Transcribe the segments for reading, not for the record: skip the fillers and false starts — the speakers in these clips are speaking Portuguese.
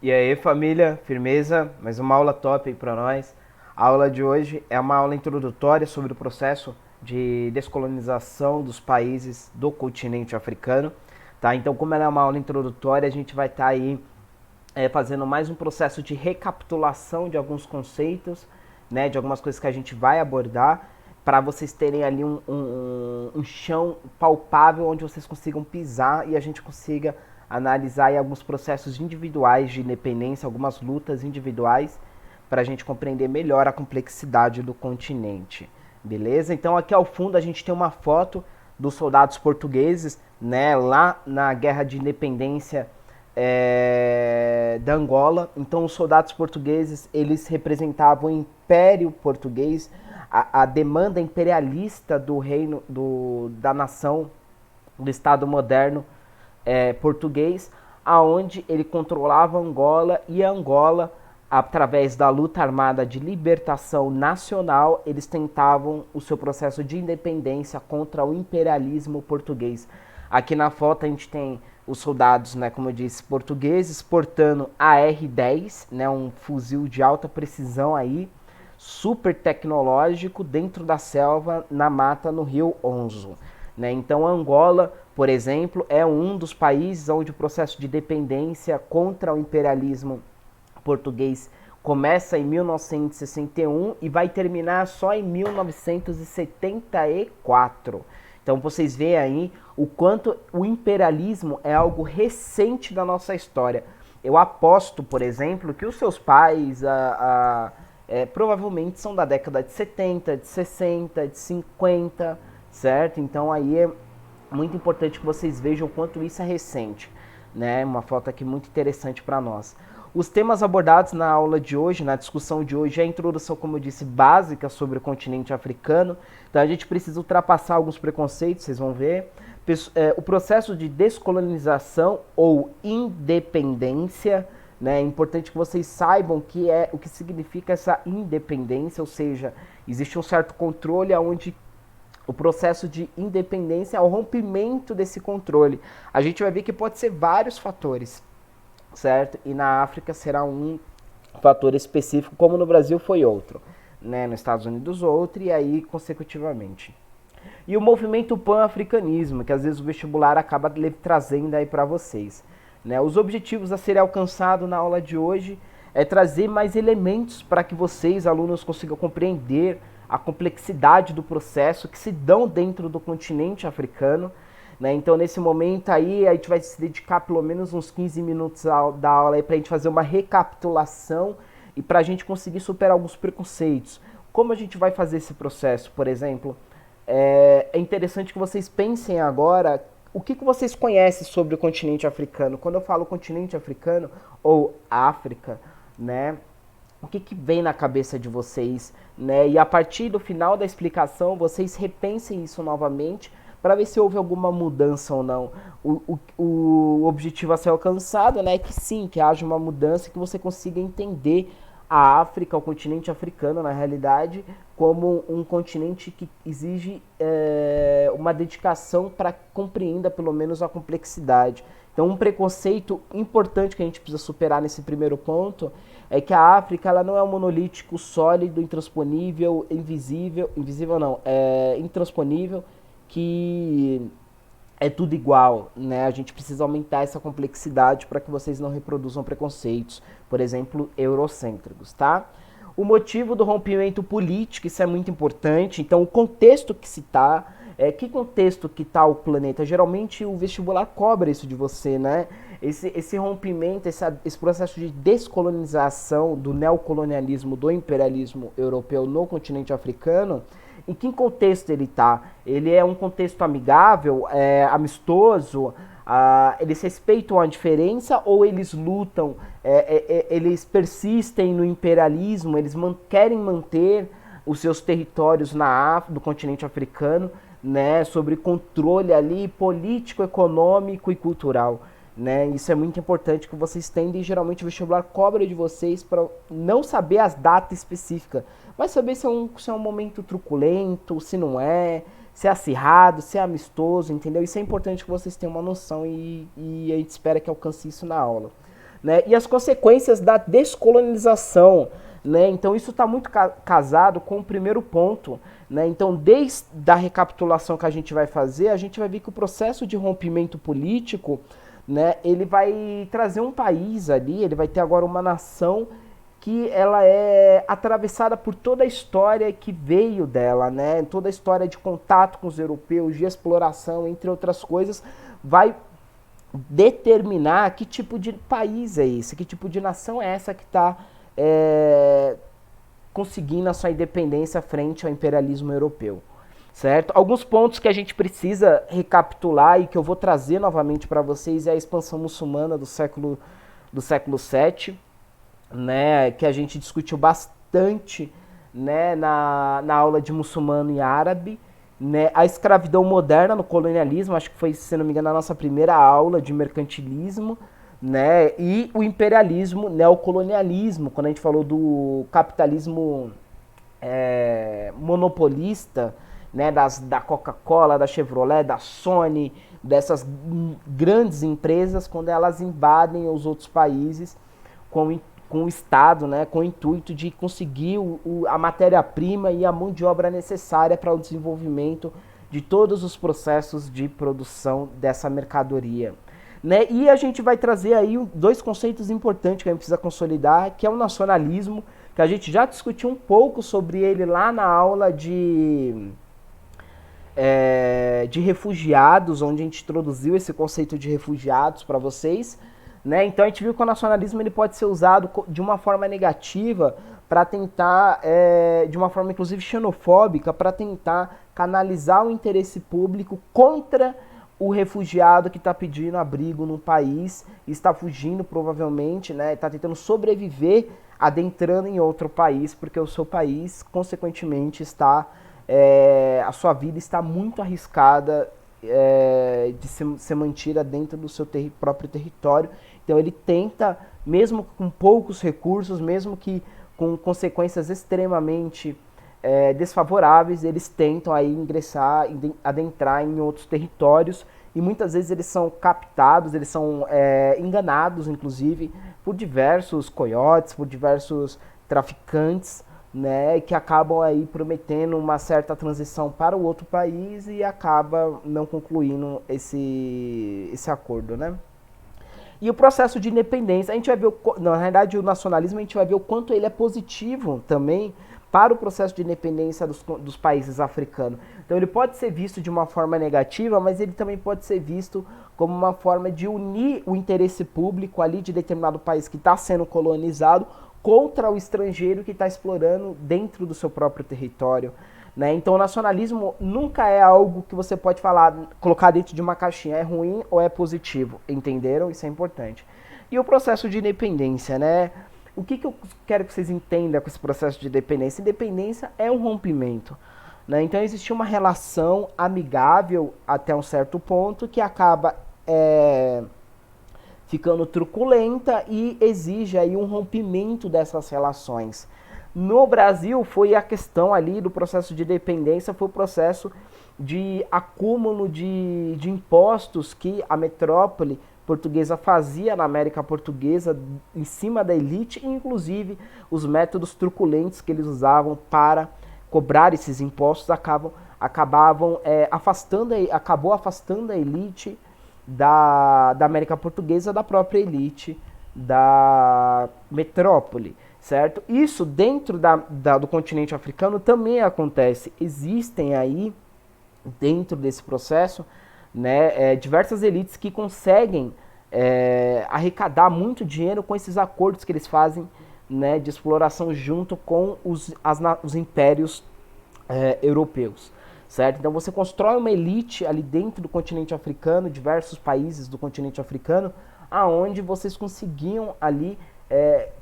E aí, família, firmeza? Mais uma aula top aí pra nós. A aula de hoje é uma aula introdutória sobre o processo de descolonização dos países do continente africano, tá? Então, como ela é uma aula introdutória, a gente vai estar aí fazendo mais um processo de recapitulação de alguns conceitos, né, de algumas coisas que a gente vai abordar, para vocês terem ali um chão palpável onde vocês consigam pisar e a gente consiga analisar aí alguns processos individuais de independência, algumas lutas individuais, para a gente compreender melhor a complexidade do continente. Beleza? Então aqui ao fundo a gente tem uma foto dos soldados portugueses, né, lá na Guerra de Independência da Angola. Então os soldados portugueses eles representavam o Império Português, a demanda imperialista do reino da nação do Estado moderno português, aonde ele controlava Angola e Angola, através da luta armada de libertação nacional, eles tentavam o seu processo de independência contra o imperialismo português. Aqui na foto a gente tem os soldados, né, como eu disse, portugueses portando AR-10, né, um fuzil de alta precisão aí, super tecnológico, dentro da selva, na mata, no Rio Onzo. Né? Então, Angola, por exemplo, é um dos países onde o processo de dependência contra o imperialismo português começa em 1961 e vai terminar só em 1974. Então vocês veem aí o quanto o imperialismo é algo recente da nossa história. Eu aposto, por exemplo, que os seus pais provavelmente são da década de 70, de 60, de 50, certo? Então aí é muito importante que vocês vejam o quanto isso é recente, né? Uma foto aqui muito interessante para nós. Os temas abordados na aula de hoje, na discussão de hoje, é a introdução, como eu disse, básica sobre o continente africano. Então a gente precisa ultrapassar alguns preconceitos, vocês vão ver. O processo de descolonização ou independência, né? É importante que vocês saibam o que significa essa independência, ou seja, existe um certo controle onde o processo de independência é o rompimento desse controle. A gente vai ver que pode ser vários fatores, certo? E na África será um fator específico, como no Brasil foi outro, né? Nos Estados Unidos outro e aí consecutivamente. E o movimento pan-africanismo, que às vezes o vestibular acaba trazendo aí para vocês. Né? Os objetivos a serem alcançados na aula de hoje é trazer mais elementos para que vocês, alunos, consigam compreender a complexidade do processo que se dão dentro do continente africano. Né? Então, nesse momento aí, a gente vai se dedicar pelo menos uns 15 minutos da aula para a gente fazer uma recapitulação e para a gente conseguir superar alguns preconceitos. Como a gente vai fazer esse processo, por exemplo? É interessante que vocês pensem agora o que vocês conhecem sobre o continente africano. Quando eu falo continente africano ou África, né? O que vem na cabeça de vocês, né? E a partir do final da explicação, vocês repensem isso novamente para ver se houve alguma mudança ou não. O objetivo a ser alcançado, né, é que sim, que haja uma mudança, que você consiga entender a África, o continente africano, na realidade, como um continente que exige uma dedicação para que compreenda pelo menos a complexidade. Então, um preconceito importante que a gente precisa superar nesse primeiro ponto é que a África ela não é um monolítico sólido, intransponível, invisível não, intransponível, que é tudo igual, né? A gente precisa aumentar essa complexidade para que vocês não reproduzam preconceitos, por exemplo, eurocêntricos, tá? O motivo do rompimento político, isso é muito importante. Então, o contexto que se está, que contexto que está o planeta? Geralmente o vestibular cobra isso de você, né? Esse rompimento, esse processo de descolonização do neocolonialismo, do imperialismo europeu no continente africano, em que contexto ele está? Ele é um contexto amigável, amistoso? Eles respeitam a diferença ou eles lutam? Eles persistem no imperialismo? Eles querem manter os seus territórios do continente africano, né, sobre controle ali político, econômico e cultural? Né? Isso é muito importante que vocês entendem. Geralmente o vestibular cobra de vocês para não saber as datas específicas, mas saber se é um momento truculento, se não é, se é acirrado, se é amistoso, entendeu? Isso é importante que vocês tenham uma noção e a gente espera que alcance isso na aula. né? E as consequências da descolonização, né? Então isso está muito casado com o primeiro ponto, né? Então desde a recapitulação que a gente vai fazer, a gente vai ver que o processo de rompimento político, né, ele vai trazer um país ali, ele vai ter agora uma nação que ela é atravessada por toda a história que veio dela, né? Toda a história de contato com os europeus, de exploração, entre outras coisas, vai determinar que tipo de país é esse, que tipo de nação é essa que está conseguindo a sua independência frente ao imperialismo europeu, certo? Alguns pontos que a gente precisa recapitular e que eu vou trazer novamente para vocês é a expansão muçulmana do século VII, né, que a gente discutiu bastante, né, na aula de muçulmano e árabe, né, a escravidão moderna no colonialismo, acho que foi, se não me engano, a nossa primeira aula de mercantilismo, né, e o imperialismo, neocolonialismo, quando a gente falou do capitalismo monopolista, né, da Coca-Cola, da Chevrolet, da Sony, dessas grandes empresas, quando elas invadem os outros países com o Estado, né, com o intuito de conseguir a matéria-prima e a mão de obra necessária para o desenvolvimento de todos os processos de produção dessa mercadoria. Né? E a gente vai trazer aí dois conceitos importantes que a gente precisa consolidar, que é o nacionalismo, que a gente já discutiu um pouco sobre ele lá na aula de refugiados, onde a gente introduziu esse conceito de refugiados para vocês. Né? Então a gente viu que o nacionalismo ele pode ser usado de uma forma negativa para tentar, de uma forma inclusive xenofóbica, para tentar canalizar o interesse público contra o refugiado que está pedindo abrigo no país, está fugindo provavelmente, né? Está tentando sobreviver adentrando em outro país, porque o seu país, consequentemente, a sua vida está muito arriscada de ser mantida dentro do seu próprio território. Então ele tenta, mesmo com poucos recursos, mesmo que com consequências extremamente desfavoráveis, eles tentam aí ingressar, adentrar em outros territórios, e muitas vezes eles são captados, eles são enganados, inclusive, por diversos coiotes, por diversos traficantes, né, que acabam aí prometendo uma certa transição para o outro país e acaba não concluindo esse acordo, né? E o processo de independência, a gente vai ver, na realidade o nacionalismo a gente vai ver o quanto ele é positivo também para o processo de independência dos países africanos. Então ele pode ser visto de uma forma negativa, mas ele também pode ser visto como uma forma de unir o interesse público ali de determinado país que está sendo colonizado contra o estrangeiro que está explorando dentro do seu próprio território. Né? Então o nacionalismo nunca é algo que você pode colocar dentro de uma caixinha, é ruim ou é positivo, entenderam? Isso é importante. E o processo de independência, né? O que eu quero que vocês entendam com esse processo de independência? Independência é um rompimento. Né? Então existe uma relação amigável até um certo ponto que acaba ficando truculenta e exige aí um rompimento dessas relações. No Brasil foi a questão ali do processo de dependência, foi o processo de acúmulo de impostos que a metrópole portuguesa fazia na América Portuguesa em cima da elite, e inclusive os métodos truculentos que eles usavam para cobrar esses impostos acabou afastando a elite da América Portuguesa da própria elite da metrópole. Certo? Isso dentro do continente africano também acontece. Existem aí, dentro desse processo, né, diversas elites que conseguem arrecadar muito dinheiro com esses acordos que eles fazem, né, de exploração junto com os impérios europeus. Certo? Então você constrói uma elite ali dentro do continente africano, diversos países do continente africano, aonde vocês conseguiam ali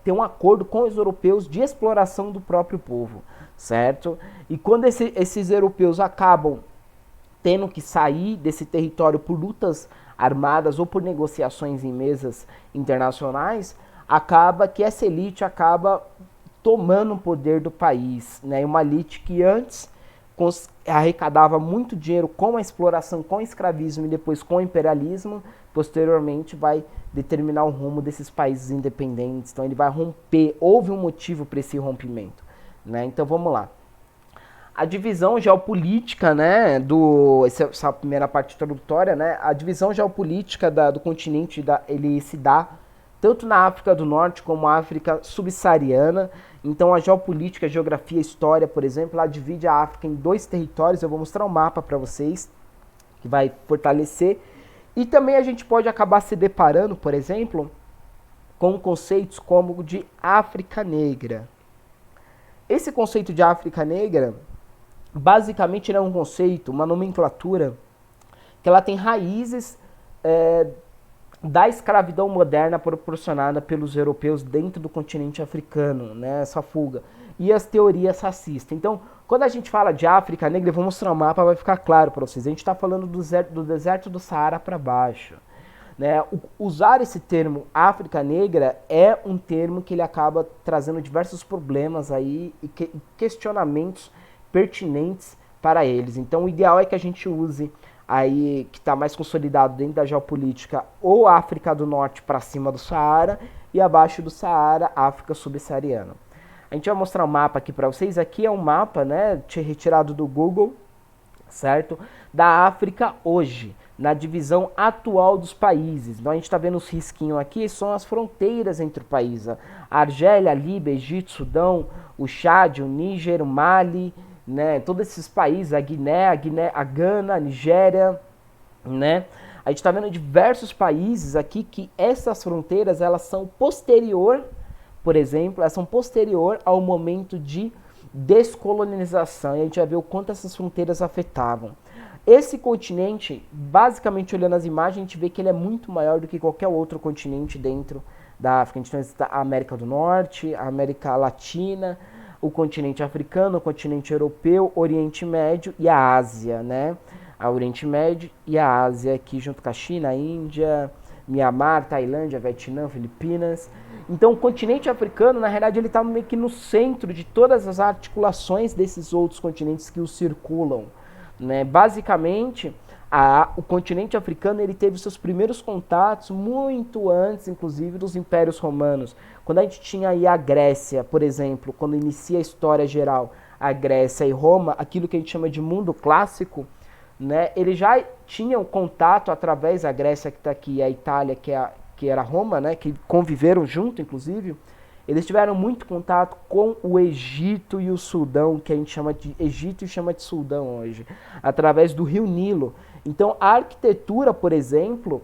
ter um acordo com os europeus de exploração do próprio povo, certo? E quando esses europeus acabam tendo que sair desse território por lutas armadas ou por negociações em mesas internacionais, acaba que essa elite acaba tomando o poder do país, né? Uma elite que antes arrecadava muito dinheiro com a exploração, com o escravismo e depois com o imperialismo, posteriormente vai determinar o rumo desses países independentes. Então ele vai romper, houve um motivo para esse rompimento, né? Então vamos lá. A divisão geopolítica, né, essa primeira parte introdutória, né, a divisão geopolítica do continente, ele se dá tanto na África do Norte como na África subsaariana. Então a geopolítica, a geografia, a história, por exemplo, ela divide a África em 2 territórios. Eu vou mostrar um mapa para vocês que vai fortalecer. E também a gente pode acabar se deparando, por exemplo, com conceitos como o de África Negra. Esse conceito de África Negra, basicamente, ele é um conceito, uma nomenclatura, que ela tem raízes da escravidão moderna proporcionada pelos europeus dentro do continente africano, né, essa fuga, e as teorias racistas. Então, quando a gente fala de África Negra, eu vou mostrar um mapa, vai ficar claro para vocês. A gente está falando do deserto do Saara para baixo. Né? Usar esse termo África Negra é um termo que ele acaba trazendo diversos problemas aí e questionamentos pertinentes para eles. Então, o ideal é que a gente use aí, que está mais consolidado dentro da geopolítica, ou África do Norte para cima do Saara e abaixo do Saara, África subsaariana. A gente vai mostrar um mapa aqui para vocês. Aqui é um mapa, né, retirado do Google, certo? Da África hoje, na divisão atual dos países. Então a gente está vendo os risquinhos aqui, são as fronteiras entre os países. A Argélia, a Líbia, Egito, Sudão, o Chad, o Níger, o Mali, né, todos esses países, a Guiné, a Gana, a Nigéria, né? A gente está vendo diversos países aqui que essas fronteiras, elas são posterior, por exemplo, elas são posterior ao momento de descolonização. E a gente vai ver o quanto essas fronteiras afetavam. Esse continente, basicamente olhando as imagens, a gente vê que ele é muito maior do que qualquer outro continente dentro da África. A gente tem a América do Norte, a América Latina, o continente africano, o continente europeu, o Oriente Médio e a Ásia, né? O Oriente Médio e a Ásia aqui junto com a China, a Índia, Mianmar, Tailândia, Vietnã, Filipinas. Então o continente africano, na realidade, ele está meio que no centro de todas as articulações desses outros continentes que o circulam, né? Basicamente, o continente africano ele teve seus primeiros contatos muito antes, inclusive, dos impérios romanos. Quando a gente tinha aí a Grécia, por exemplo, quando inicia a história geral, a Grécia e Roma, aquilo que a gente chama de mundo clássico, né, eles já tinham contato através da Grécia que está aqui, e a Itália, que era Roma, né, que conviveram junto, inclusive. Eles tiveram muito contato com o Egito e o Sudão, que a gente chama de Egito e chama de Sudão hoje, através do rio Nilo. Então, a arquitetura, por exemplo,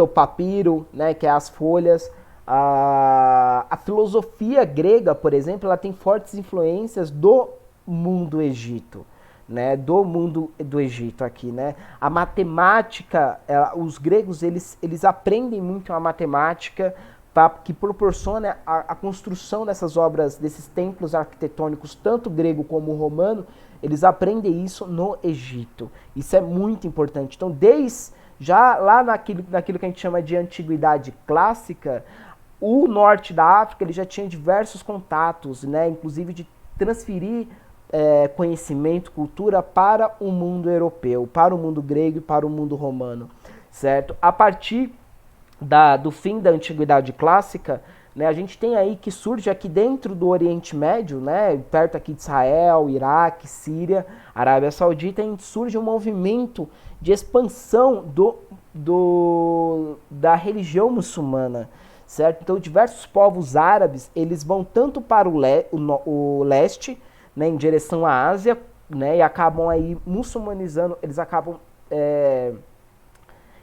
o papiro, né, que é as folhas, a filosofia grega, por exemplo, ela tem fortes influências do mundo Egito, né, do mundo do Egito aqui, né? A matemática, os gregos, eles aprendem muito a matemática, que proporciona a construção dessas obras, desses templos arquitetônicos, tanto grego como romano. Eles aprendem isso no Egito. Isso é muito importante. Então, já lá naquilo que a gente chama de antiguidade clássica, o norte da África ele já tinha diversos contatos, né? Inclusive de transferir conhecimento, cultura para o mundo europeu, para o mundo grego e para o mundo romano, certo? A partir do fim da Antiguidade Clássica, né, a gente tem aí que surge aqui dentro do Oriente Médio, né, perto aqui de Israel, Iraque, Síria, Arábia Saudita, surge um movimento de expansão da religião muçulmana, certo? Então, diversos povos árabes, eles vão tanto para o leste, né, em direção à Ásia, né, e acabam aí muçulmanizando, eles acabam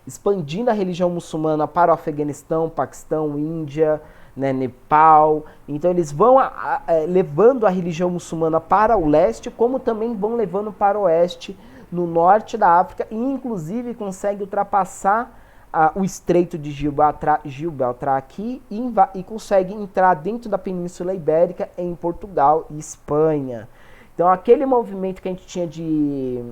expandindo a religião muçulmana para o Afeganistão, Paquistão, Índia, né, Nepal. Então eles vão levando a religião muçulmana para o leste, como também vão levando para o oeste, no norte da África, e inclusive consegue ultrapassar o Estreito de Gibraltar aqui e consegue entrar dentro da Península Ibérica em Portugal e Espanha. Então aquele movimento que a gente tinha de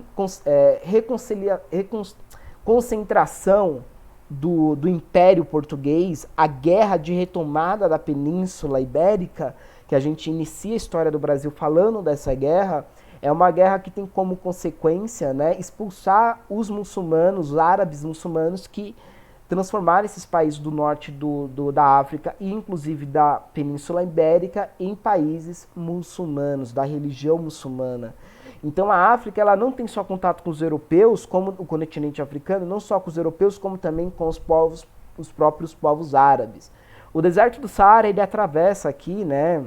concentração do Império Português, a guerra de retomada da Península Ibérica, que a gente inicia a história do Brasil falando dessa guerra, É uma guerra que tem como consequência, né, expulsar os muçulmanos, os árabes muçulmanos, que transformaram esses países do norte da África e inclusive da Península Ibérica em países muçulmanos, da religião muçulmana. Então a África, ela não tem só contato com os europeus, como o continente africano, não só com os europeus, como também com os próprios povos árabes. O deserto do Saara, ele atravessa aqui, né,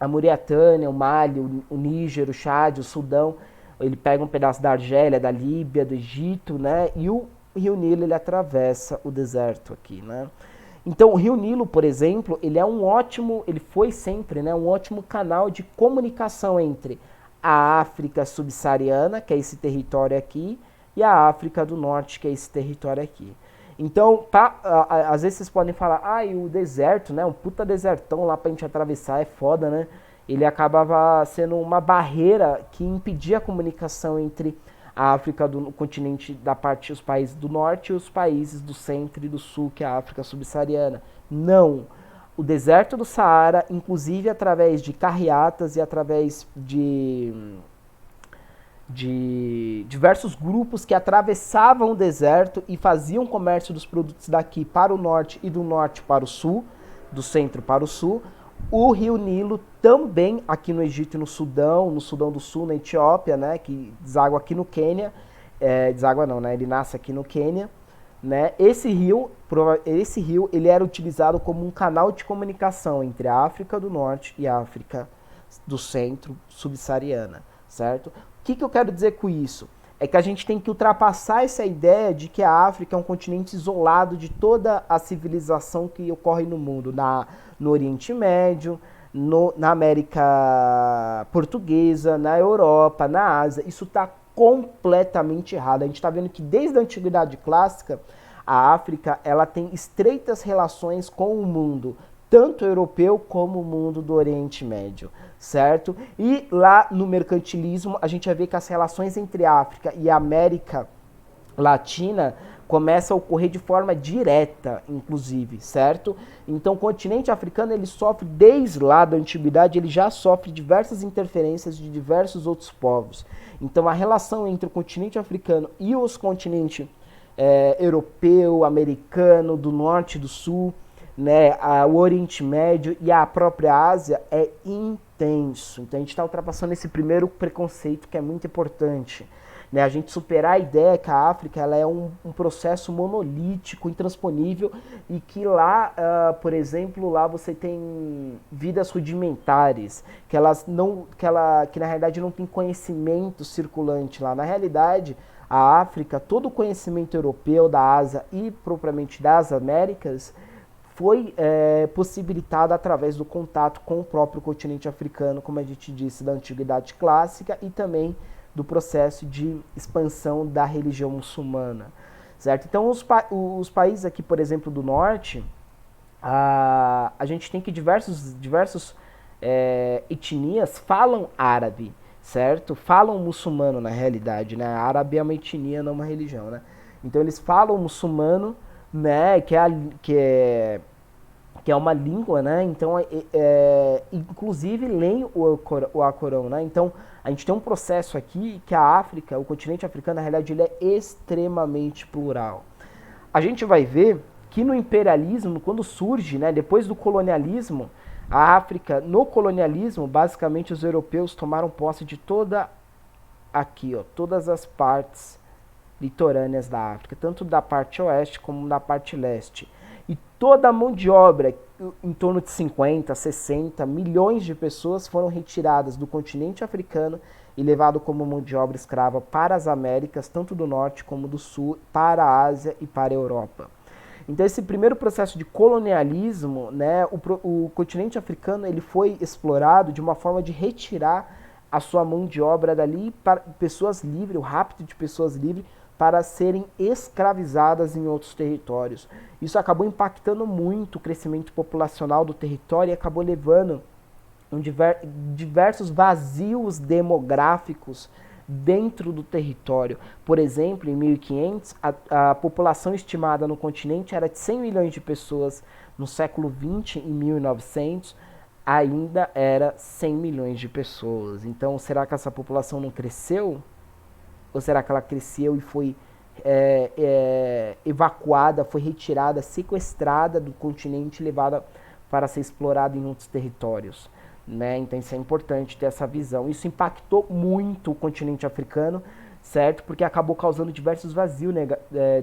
a Mauritânia, o Mali, o Níger, o Chad, o Sudão. Ele pega um pedaço da Argélia, da Líbia, do Egito, né, e o Rio Nilo, ele atravessa o deserto aqui, né. Então o Rio Nilo, por exemplo, ele foi sempre, né, um ótimo canal de comunicação entre a África subsaariana, que é esse território aqui, e a África do Norte, que é esse território aqui. Então, às vezes vocês podem falar, e o deserto, né, um puta desertão lá pra gente atravessar, é foda, né? Ele acabava sendo uma barreira que impedia a comunicação entre a África do continente da parte, os países do norte e os países do centro e do sul, que é a África subsaariana. Não. O deserto do Saara, inclusive através de carreatas e através de diversos grupos que atravessavam o deserto e faziam comércio dos produtos daqui para o norte e do norte para o sul, do centro para o sul. O Rio Nilo também aqui no Egito e no Sudão do Sul, na Etiópia, né, que deságua aqui no Quênia, deságua não, né, ele nasce aqui no Quênia, né. Esse rio ele era utilizado como um canal de comunicação entre a África do Norte e a África do Centro subsaariana, certo? O que eu quero dizer com isso? É que a gente tem que ultrapassar essa ideia de que a África é um continente isolado de toda a civilização que ocorre no mundo, no Oriente Médio, na América Portuguesa, na Europa, na Ásia. Isso está completamente errado. A gente está vendo que desde a Antiguidade Clássica, a África ela tem estreitas relações com o mundo, tanto europeu como o mundo do Oriente Médio, certo? E lá no mercantilismo, a gente vai ver que as relações entre a África e a América Latina começam a ocorrer de forma direta, inclusive, certo? Então o continente africano, ele sofre, desde lá da antiguidade, ele já sofre diversas interferências de diversos outros povos. Então a relação entre o continente africano e os continentes europeu, americano, do norte e do sul, né, o Oriente Médio e a própria Ásia é intenso. Então a gente está ultrapassando esse primeiro preconceito que é muito importante. Né, a gente superar a ideia que a África ela é um processo monolítico, intransponível, e que lá, por exemplo, lá você tem vidas rudimentares, que na realidade não tem conhecimento circulante lá. Na realidade, a África, todo o conhecimento europeu, da Ásia e propriamente das Américas, foi possibilitado através do contato com o próprio continente africano, como a gente disse, da Antiguidade Clássica e também do processo de expansão da religião muçulmana, certo? Então, os países aqui, por exemplo, do norte, a gente tem que diversos etnias falam árabe, certo? Falam muçulmano, na realidade, né? Árabe é uma etnia, não uma religião, né? Então, eles falam muçulmano, né? Que é uma língua, né? Então, inclusive, leem o Alcorão, né? Então, a gente tem um processo aqui que a África, o continente africano, na realidade, ele é extremamente plural. A gente vai ver que no imperialismo, quando surge, né, depois do colonialismo, a África, no colonialismo, basicamente os europeus tomaram posse de todas as partes litorâneas da África, tanto da parte oeste como da parte leste. E toda a mão de obra, em torno de 50, 60 milhões de pessoas foram retiradas do continente africano e levado como mão de obra escrava para as Américas, tanto do norte como do sul, para a Ásia e para a Europa. Então esse primeiro processo de colonialismo, né, o continente africano ele foi explorado de uma forma de retirar a sua mão de obra dali para pessoas livres, o rapto de pessoas livres, para serem escravizadas em outros territórios. Isso acabou impactando muito o crescimento populacional do território e acabou levando diversos vazios demográficos dentro do território. Por exemplo, em 1500, a população estimada no continente era de 100 milhões de pessoas no século XX, em 1900. ainda era 100 milhões de pessoas. Então, será que essa população não cresceu? Ou será que ela cresceu e foi evacuada, foi retirada, sequestrada do continente e levada para ser explorada em outros territórios? Né? Então isso é importante ter essa visão. Isso impactou muito o continente africano, certo? Porque acabou causando diversos vazios, né,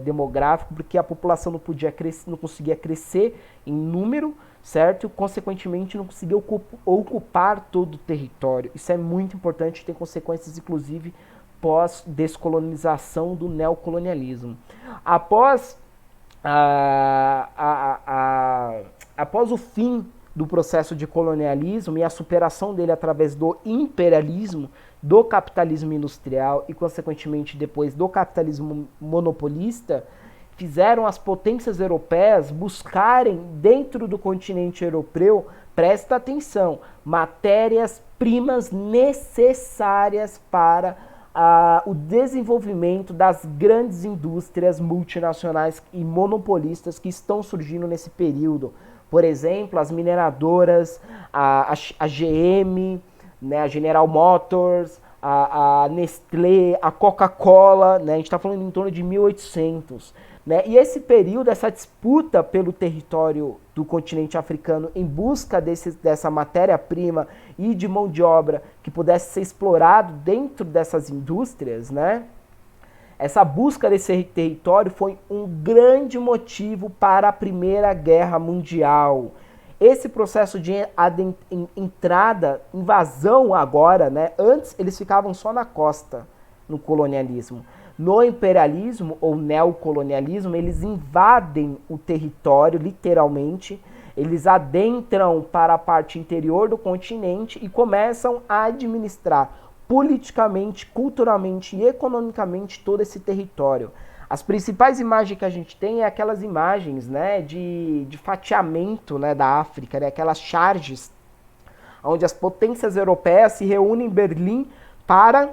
demográficos, porque a população não podia crescer, não conseguia crescer em número, certo? E, consequentemente, não conseguia ocupar todo o território. Isso é muito importante, tem consequências, inclusive, pós-descolonização do neocolonialismo. Após, após o fim do processo de colonialismo e a superação dele através do imperialismo, do capitalismo industrial e, consequentemente, depois do capitalismo monopolista, fizeram as potências europeias buscarem dentro do continente europeu, presta atenção, matérias-primas necessárias para o desenvolvimento das grandes indústrias multinacionais e monopolistas que estão surgindo nesse período. Por exemplo, as mineradoras, a GM, né, a General Motors, a Nestlé, a Coca-Cola, né, a gente está falando em torno de 1800. Né, e esse período, essa disputa pelo território do continente africano em busca dessa matéria-prima e de mão de obra que pudesse ser explorado dentro dessas indústrias, né, essa busca desse território foi um grande motivo para a Primeira Guerra Mundial. Esse processo de entrada, invasão agora, né? Antes eles ficavam só na costa, no colonialismo. No imperialismo ou neocolonialismo, eles invadem o território, literalmente. Eles adentram para a parte interior do continente e começam a administrar politicamente, culturalmente e economicamente todo esse território. As principais imagens que a gente tem é aquelas imagens, né, de fatiamento, né, da África, né, aquelas charges onde as potências europeias se reúnem em Berlim para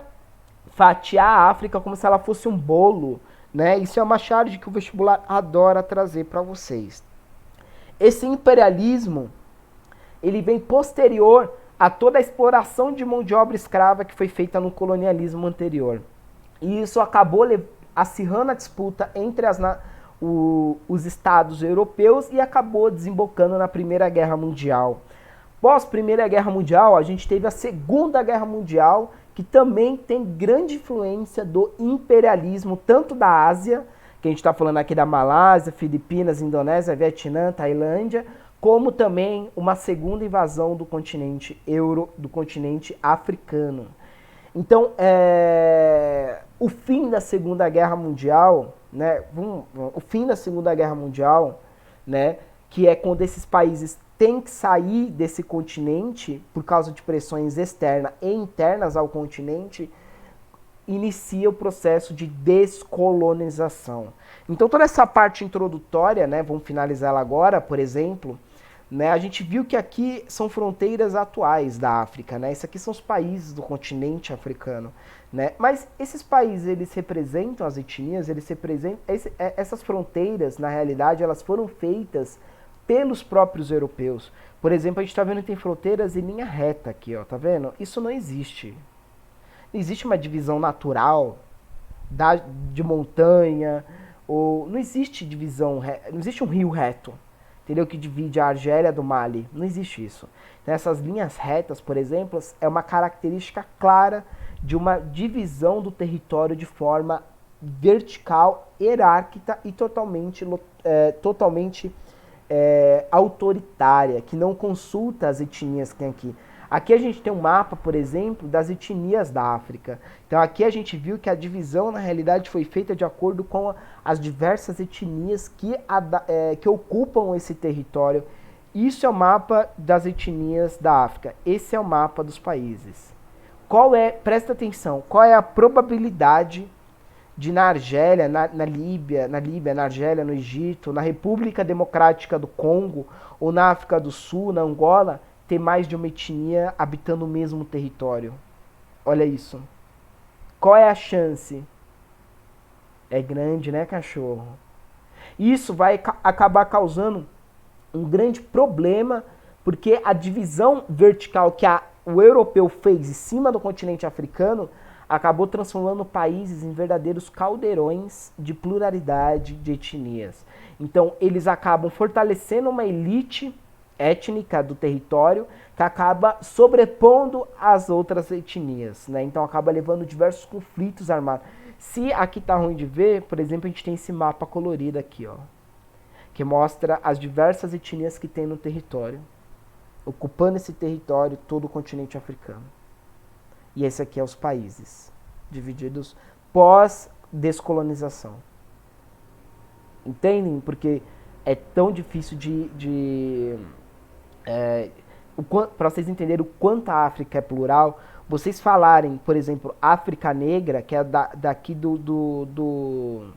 fatiar a África como se ela fosse um bolo. Né? Isso é uma charge que o vestibular adora trazer para vocês. Esse imperialismo ele vem posterior a toda a exploração de mão de obra escrava que foi feita no colonialismo anterior. E isso acabou acirrando a disputa entre os estados europeus e acabou desembocando na Primeira Guerra Mundial. Pós Primeira Guerra Mundial, a gente teve a Segunda Guerra Mundial, que também tem grande influência do imperialismo, tanto da Ásia, que a gente está falando aqui da Malásia, Filipinas, Indonésia, Vietnã, Tailândia, como também uma segunda invasão do continente do continente africano. Então, o fim da Segunda Guerra Mundial, né, o fim da Segunda Guerra Mundial, né, que é quando esses países têm que sair desse continente por causa de pressões externas e internas ao continente, inicia o processo de descolonização. Então, toda essa parte introdutória, né, vamos finalizar ela agora, por exemplo, né, a gente viu que aqui são fronteiras atuais da África, né? Esses aqui são os países do continente africano, né? Mas esses países, eles representam as etnias, eles representam essas fronteiras, na realidade, elas foram feitas pelos próprios europeus. Por exemplo, a gente está vendo que tem fronteiras em linha reta aqui, ó, tá vendo? Isso não existe. Não existe uma divisão natural de montanha, ou não existe divisão, não existe um rio reto, entendeu? Que divide a Argélia do Mali. Não existe isso. Então, essas linhas retas, por exemplo, é uma característica clara de uma divisão do território de forma vertical, hierárquica e totalmente autoritária, que não consulta as etnias que tem aqui. Aqui a gente tem um mapa, por exemplo, das etnias da África. Então aqui a gente viu que a divisão, na realidade, foi feita de acordo com as diversas etnias que ocupam esse território. Isso é o mapa das etnias da África. Esse é o mapa dos países. Presta atenção, qual é a probabilidade de na Argélia, na Líbia, na Argélia, no Egito, na República Democrática do Congo, ou na África do Sul, na Angola, ter mais de uma etnia habitando o mesmo território? Olha isso. Qual é a chance? É grande, né, cachorro? Isso vai acabar causando um grande problema Porque a divisão vertical que o europeu fez em cima do continente africano acabou transformando países em verdadeiros caldeirões de pluralidade de etnias. Então, eles acabam fortalecendo uma elite étnica do território que acaba sobrepondo as outras etnias, né? Então, acaba levando diversos conflitos armados. Se aqui tá ruim de ver, por exemplo, a gente tem esse mapa colorido aqui, ó, que mostra as diversas etnias que tem no território, ocupando esse território todo o continente africano. E esse aqui é os países, divididos pós-descolonização. Entendem? Porque é tão difícil para vocês entenderem o quanto a África é plural, vocês falarem, por exemplo, África Negra, que é daqui do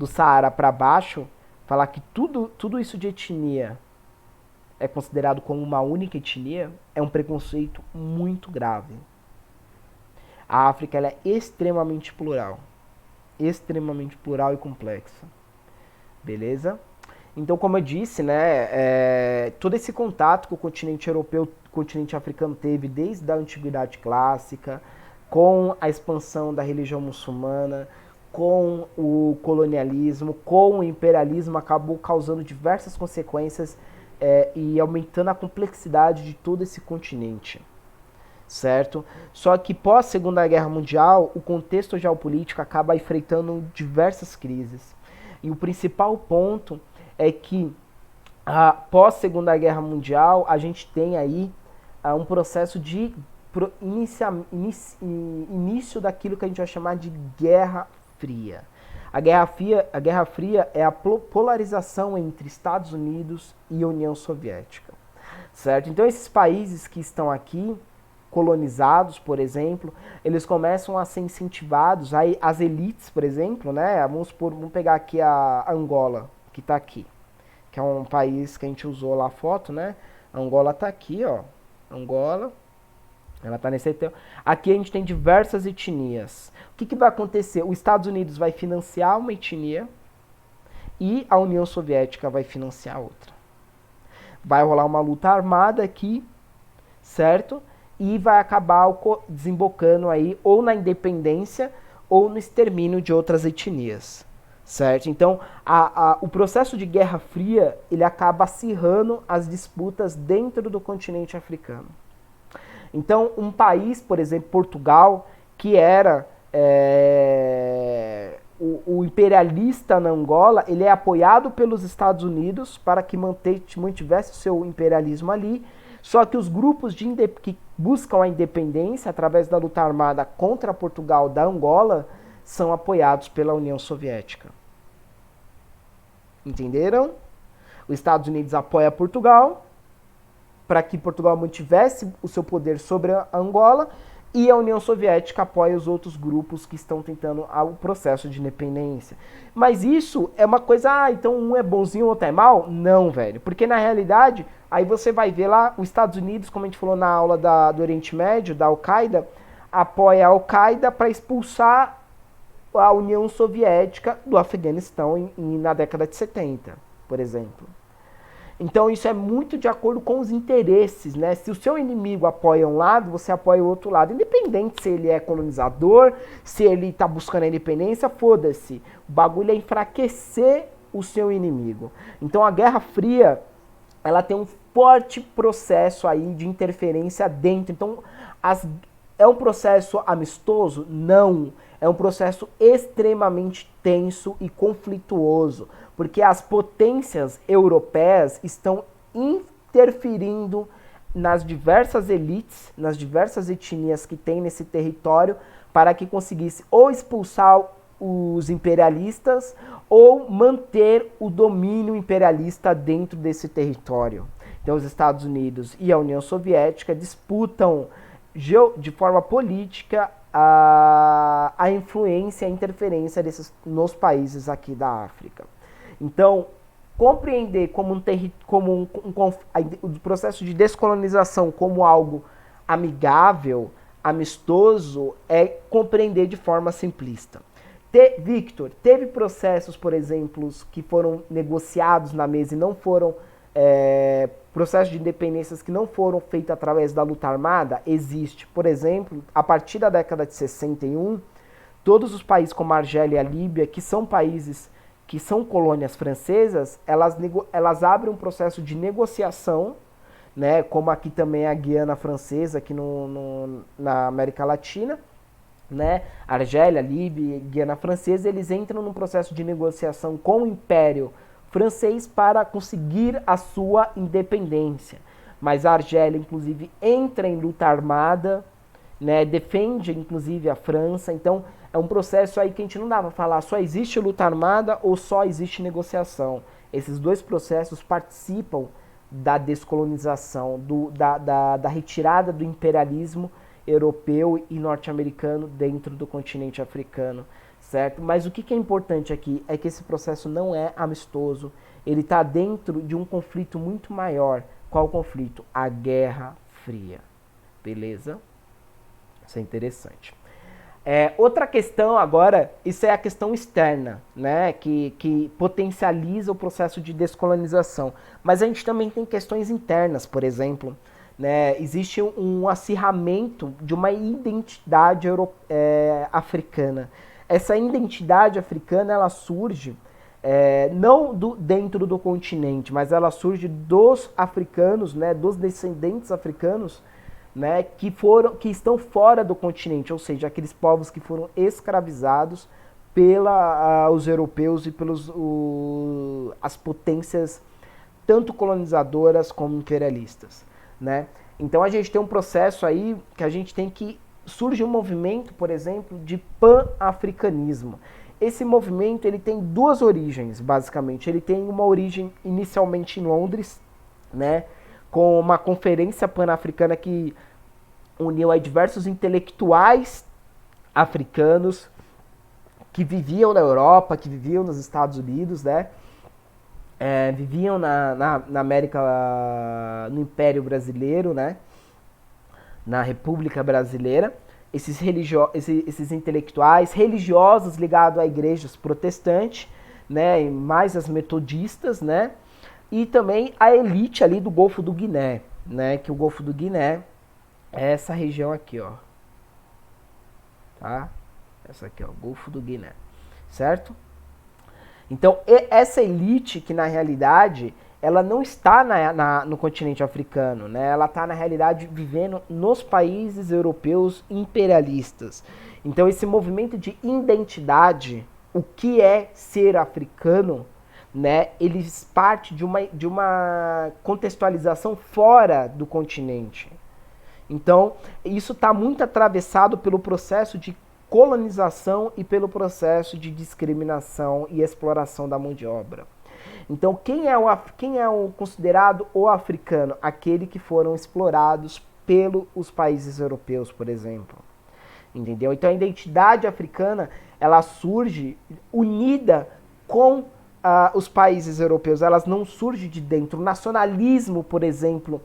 Saara para baixo, falar que tudo isso de etnia é considerado como uma única etnia, é um preconceito muito grave. A África ela é extremamente plural e complexa. Beleza? Então, como eu disse, né, todo esse contato que o continente europeu, o continente africano teve desde a antiguidade clássica, com a expansão da religião muçulmana, com o colonialismo, com o imperialismo, acabou causando diversas consequências e aumentando a complexidade de todo esse continente. Certo? Só que pós Segunda Guerra Mundial, o contexto geopolítico acaba enfrentando diversas crises. E o principal ponto é que pós Segunda Guerra Mundial, a gente tem aí um processo de início daquilo que a gente vai chamar de Guerra Fria. A Guerra Fria é a polarização entre Estados Unidos e União Soviética. Certo? Então esses países que estão aqui, colonizados, por exemplo, eles começam a ser incentivados, aí as elites, por exemplo, né, vamos pegar aqui a Angola, que está aqui, que é um país que a gente usou lá a foto, né, a Angola está aqui, ó, Angola, ela está nesse tempo. Aqui a gente tem diversas etnias. O que vai acontecer? Os Estados Unidos vai financiar uma etnia e a União Soviética vai financiar outra. Vai rolar uma luta armada aqui, certo? E vai acabar desembocando aí ou na independência ou no extermínio de outras etnias, certo? Então, o processo de Guerra Fria, ele acaba acirrando as disputas dentro do continente africano. Então, um país, por exemplo, Portugal, que era o imperialista na Angola, ele é apoiado pelos Estados Unidos para que mantivesse o seu imperialismo ali. Só que os grupos que buscam a independência através da luta armada contra Portugal da Angola são apoiados pela União Soviética. Entenderam? Os Estados Unidos apoia Portugal para que Portugal mantivesse o seu poder sobre a Angola e a União Soviética apoia os outros grupos que estão tentando o processo de independência. Mas isso é uma coisa, então um é bonzinho, o outro é mal? Não, velho. Porque na realidade, aí você vai ver lá, os Estados Unidos, como a gente falou na aula do Oriente Médio, da Al-Qaeda, apoia a Al-Qaeda para expulsar a União Soviética do Afeganistão na década de 70, por exemplo. Então isso é muito de acordo com os interesses, né? Se o seu inimigo apoia um lado, você apoia o outro lado. Independente se ele é colonizador, se ele está buscando a independência, foda-se. O bagulho é enfraquecer o seu inimigo. Então a Guerra Fria, ela tem um forte processo aí de interferência dentro. Então, é um processo amistoso? Não. É um processo extremamente tenso e conflituoso, porque as potências europeias estão interferindo nas diversas elites, nas diversas etnias que tem nesse território, para que conseguisse ou expulsar os imperialistas ou manter o domínio imperialista dentro desse território. Então os Estados Unidos e a União Soviética disputam de forma política a influência, a interferência nos países aqui da África. Então, compreender o processo de descolonização como algo amigável, amistoso, é compreender de forma simplista. Victor, teve processos, por exemplo, que foram negociados na mesa e não foram processos de independências que não foram feitos através da luta armada, existe. Por exemplo, a partir da década de 61, todos os países como a Argélia e a Líbia, que são países que são colônias francesas, elas abrem um processo de negociação, né, como aqui também a Guiana Francesa, aqui na América Latina, né, Argélia, Líbia, Guiana Francesa, eles entram num processo de negociação com o Império Francês para conseguir a sua independência. Mas a Argélia, inclusive, entra em luta armada, né, defende, inclusive, a França. Então, é um processo aí que a gente não dá para falar só existe luta armada ou só existe negociação. Esses dois processos participam da descolonização, da retirada do imperialismo europeu e norte-americano dentro do continente africano, certo? Mas o que é importante aqui é que esse processo não é amistoso, ele está dentro de um conflito muito maior. Qual conflito? A Guerra Fria, beleza? Isso é interessante. Outra questão agora, isso é a questão externa, né, que potencializa o processo de descolonização. Mas a gente também tem questões internas, por exemplo, né, existe um acirramento de uma identidade africana. Essa identidade africana, ela surge não dentro do continente, mas ela surge dos africanos, né, dos descendentes africanos, né, que estão fora do continente, ou seja, aqueles povos que foram escravizados pelos europeus e as potências tanto colonizadoras como imperialistas, né? Então a gente tem um processo aí que a gente tem que surge um movimento, por exemplo, de pan-africanismo. Esse movimento ele tem duas origens, basicamente. Ele tem uma origem inicialmente em Londres, né, com uma conferência pan-africana que uniu aí diversos intelectuais africanos que viviam na Europa, que viviam nos Estados Unidos, né, viviam na América, no Império Brasileiro, né, na República Brasileira. Esses intelectuais religiosos ligados a igrejas protestantes, né, mais as metodistas, né, e também a elite ali do Golfo do Guiné, né, que o Golfo do Guiné é essa região aqui, ó, tá? Essa aqui, ó, Golfo do Guiné, certo? Então, essa elite que na realidade ela não está no continente africano, né? Ela está na realidade vivendo nos países europeus imperialistas. Então, esse movimento de identidade, o que é ser africano, né, eles partem de uma contextualização fora do continente. Então, isso está muito atravessado pelo processo de colonização e pelo processo de discriminação e exploração da mão de obra. Então, quem é o considerado o africano? Aquele que foram explorados pelos países europeus, por exemplo. Entendeu? Então, a identidade africana, ela surge unida com os países europeus. Elas não surgem de dentro. O nacionalismo, por exemplo,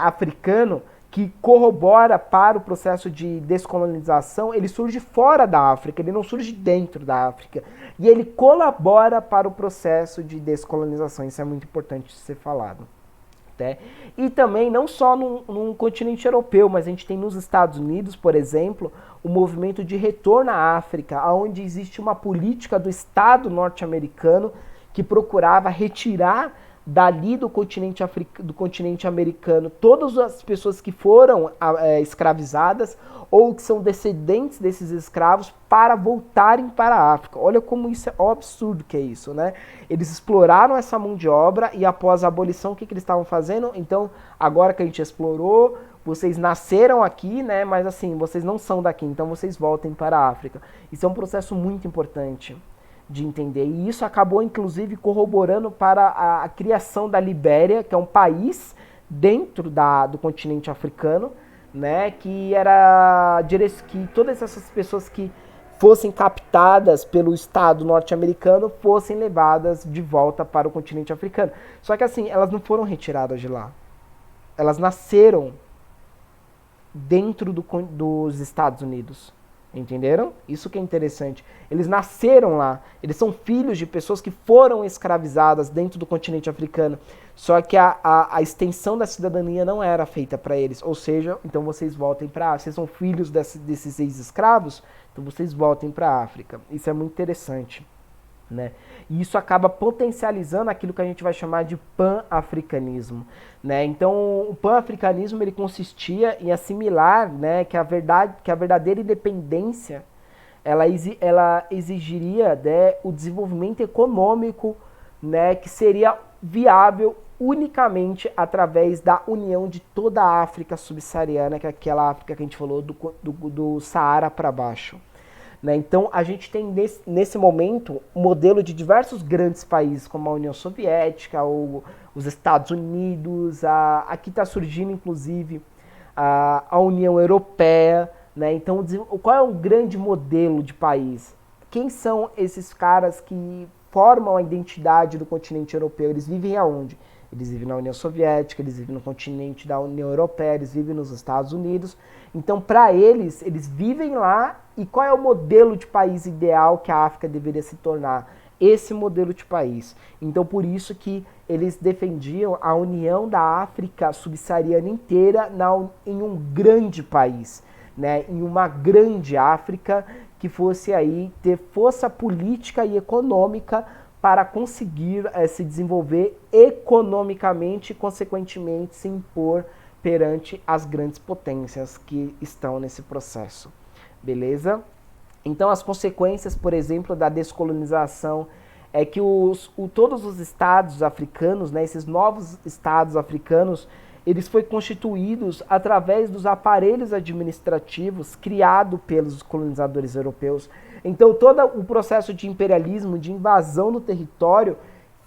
africano, que corrobora para o processo de descolonização, ele surge fora da África, ele não surge dentro da África. E ele colabora para o processo de descolonização. Isso é muito importante ser falado. Né? E também, não só num continente europeu, mas a gente tem nos Estados Unidos, por exemplo, o movimento de retorno à África, onde existe uma política do Estado norte-americano que procurava retirar dali do continente americano todas as pessoas que foram escravizadas ou que são descendentes desses escravos para voltarem para a África. Olha como isso é absurdo que é isso, né? Eles exploraram essa mão de obra e após a abolição, o que eles estavam fazendo? Então, agora que a gente explorou, vocês nasceram aqui, né? Mas assim, vocês não são daqui, então vocês voltem para a África. Isso é um processo muito importante de entender. E isso acabou, inclusive, corroborando para a criação da Libéria, que é um país dentro do continente africano, né, que todas essas pessoas que fossem captadas pelo Estado norte-americano fossem levadas de volta para o continente africano. Só que assim, elas não foram retiradas de lá. Elas nasceram dentro dos Estados Unidos. Entenderam? Isso que é interessante. Eles nasceram lá, eles são filhos de pessoas que foram escravizadas dentro do continente africano. Só que a extensão da cidadania não era feita para eles. Ou seja, então vocês voltem para a África. Vocês são filhos desses ex-escravos, então vocês voltem para a África. Isso é muito interessante. Né? E isso acaba potencializando aquilo que a gente vai chamar de pan-africanismo. Né? Então, o pan-africanismo ele consistia em assimilar, né, que a verdadeira independência ela exigiria, né, o desenvolvimento econômico, né, que seria viável unicamente através da união de toda a África subsaariana, que é aquela África que a gente falou do Saara para baixo. Né? Então, a gente tem nesse momento um modelo de diversos grandes países, como a União Soviética, os Estados Unidos, aqui está surgindo, inclusive, a União Europeia. Né? Então, qual é um grande modelo de país? Quem são esses caras que formam a identidade do continente europeu? Eles vivem aonde? Eles vivem na União Soviética, eles vivem no continente da União Europeia, eles vivem nos Estados Unidos. Então, para eles vivem lá. E qual é o modelo de país ideal que a África deveria se tornar? Esse modelo de país. Então, por isso que eles defendiam a união da África subsaariana inteira em um grande país, né? Em uma grande África que fosse aí ter força política e econômica para conseguir se desenvolver economicamente e, consequentemente, se impor perante as grandes potências que estão nesse processo. Beleza? Então, as consequências, por exemplo, da descolonização é que todos os estados africanos, né, esses novos estados africanos, eles foram constituídos através dos aparelhos administrativos criados pelos colonizadores europeus. Então, todo o processo de imperialismo, de invasão no território,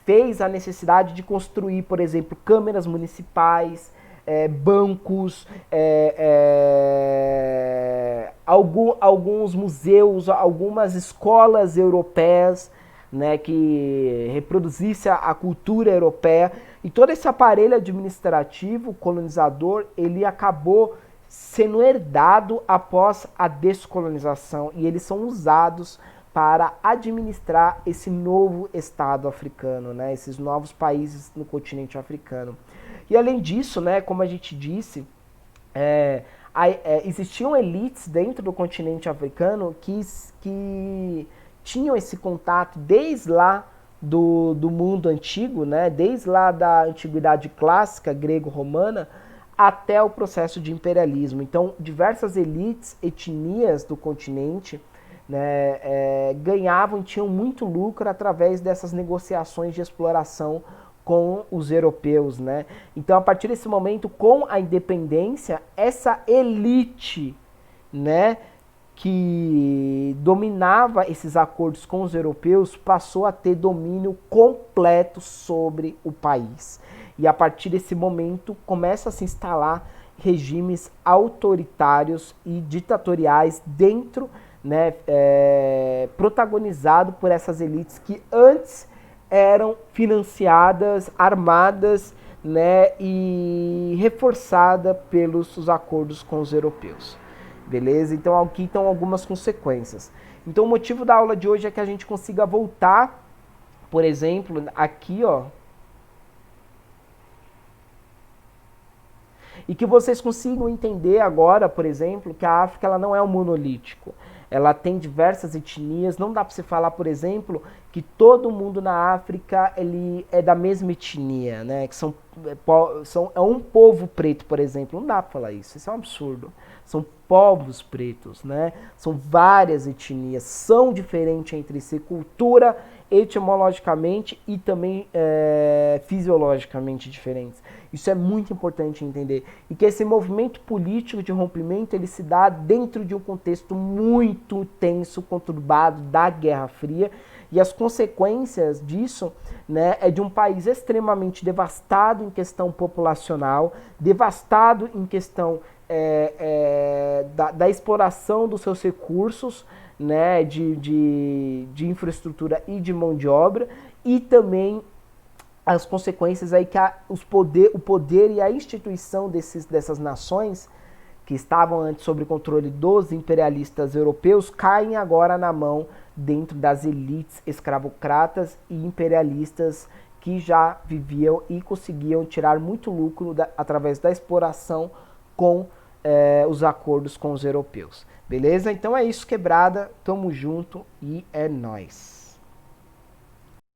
fez a necessidade de construir, por exemplo, câmeras municipais, bancos, alguns museus, algumas escolas europeias, né, que reproduzisse a cultura europeia. E todo esse aparelho administrativo colonizador, ele acabou sendo herdado após a descolonização, e eles são usados para administrar esse novo Estado africano, né, esses novos países no continente africano. E além disso, né, como a gente disse, existiam elites dentro do continente africano que tinham esse contato desde lá do mundo antigo, né, desde lá da antiguidade clássica grego-romana até o processo de imperialismo. Então, diversas elites, etnias do continente, né, ganhavam e tinham muito lucro através dessas negociações de exploração com os europeus, né? Então, a partir desse momento, com a independência, essa elite, né, que dominava esses acordos com os europeus, passou a ter domínio completo sobre o país. E a partir desse momento, começa a se instalar regimes autoritários e ditatoriais dentro, né, protagonizado por essas elites que antes eram financiadas, armadas, né, e reforçada pelos acordos com os europeus. Beleza? Então aqui estão algumas consequências. Então o motivo da aula de hoje é que a gente consiga voltar, por exemplo, aqui, ó, e que vocês consigam entender agora, por exemplo, que a África ela não é um monolítico. Ela tem diversas etnias. Não dá para você falar, por exemplo, que todo mundo na África ele é da mesma etnia, né? Que é um povo preto, por exemplo. Não dá para falar isso. Isso é um absurdo. São povos pretos, né? São várias etnias, são diferentes entre si, cultura, etimologicamente e também fisiologicamente diferentes. Isso é muito importante entender. E que esse movimento político de rompimento, ele se dá dentro de um contexto muito tenso, conturbado da Guerra Fria, e as consequências disso, né, é de um país extremamente devastado em questão populacional, devastado em questão da exploração dos seus recursos, né, de infraestrutura e de mão de obra, e também as consequências aí que o poder e a instituição dessas nações que estavam antes sob controle dos imperialistas europeus, caem agora na mão dentro das elites escravocratas e imperialistas que já viviam e conseguiam tirar muito lucro através da exploração com os acordos com os europeus. Beleza? Então é isso, quebrada. Tamo junto e é nóis.